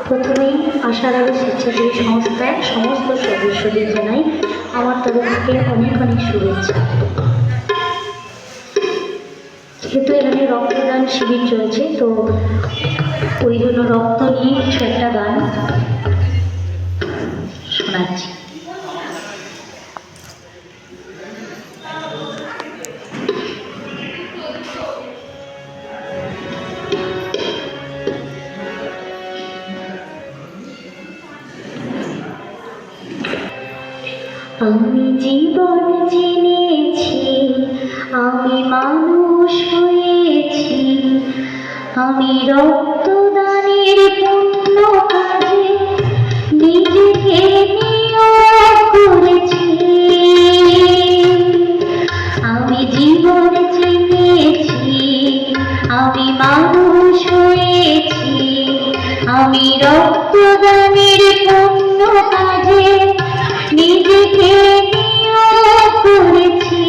প্রথমেই আশার আলো স্বেচ্ছাসেবী সংস্থার সমস্ত সদস্যদের জানাই আমার তরফ থেকে অনেক অনেক শুভেচ্ছা। যেহেতু এখানে রক্তদান শিবির চলছে, তো ওই জন্য রক্ত নিয়ে কিছু একটা গান শোনাচ্ছি। আমি জীবন চিনেছি, আমি মানুষ হয়েছি, আমি রক্তদানের পুণ্য কাজে নিজেকে নিয়োগ করেছি। আমি জীবন চিনেছি, আমি মানুষ হয়েছি, আমি রক্তদানের পুণ্য কাজে নিজেকে নিয়োগ করেছি,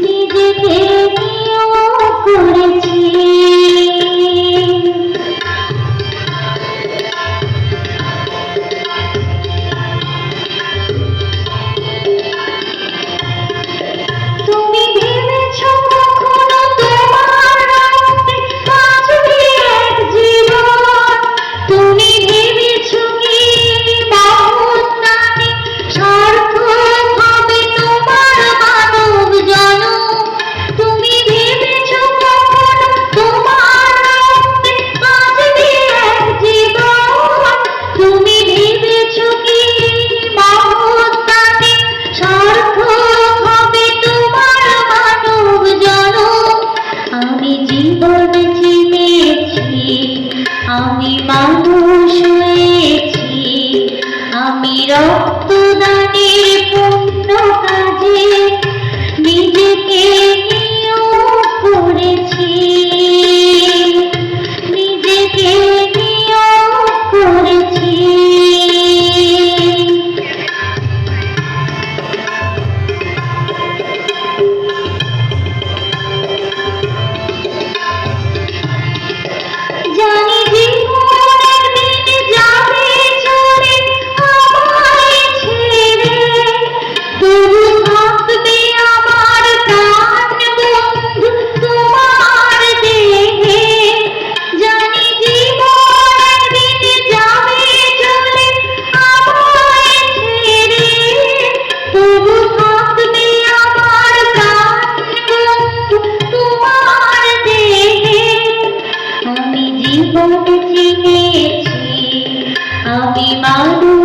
নিজেকে নিয়োগ করেছি। তুমি ভেবেছ কখনো তোমার রক্তে বাঁচবে এক জীবন? তুমি ভেবেছ কি মহৎ সার্থক হবে তোমার মানব জনম? তুমি ভেবেছ কখনো তোমার রক্তে বাঁচবে এক জীবন? তুমি ভেবেছ কি মহৎ সার্থক হবে তোমার মানব জনম? আমি জীবন চিনেছি, আমি মানুষ হয়েছি, আমি রক্তদানের পুণ্য কাজে নিজেকে নিয়োগ করেছি, নিজেকে নিয়োগ করেছি। জানি জীবনের দিন যাবে চলে আমায় ছেড়ে, তবু থাকবে আমার প্রাণ বন্ধু তোমার দেহে। জানি জীবনের দিন যাবে চলে আমায় ছেড়ে, তবু থাকবে আমার প্রাণ বন্ধু তোমার দেহে। আমি জীবন চিনেছি, আমি মানুষ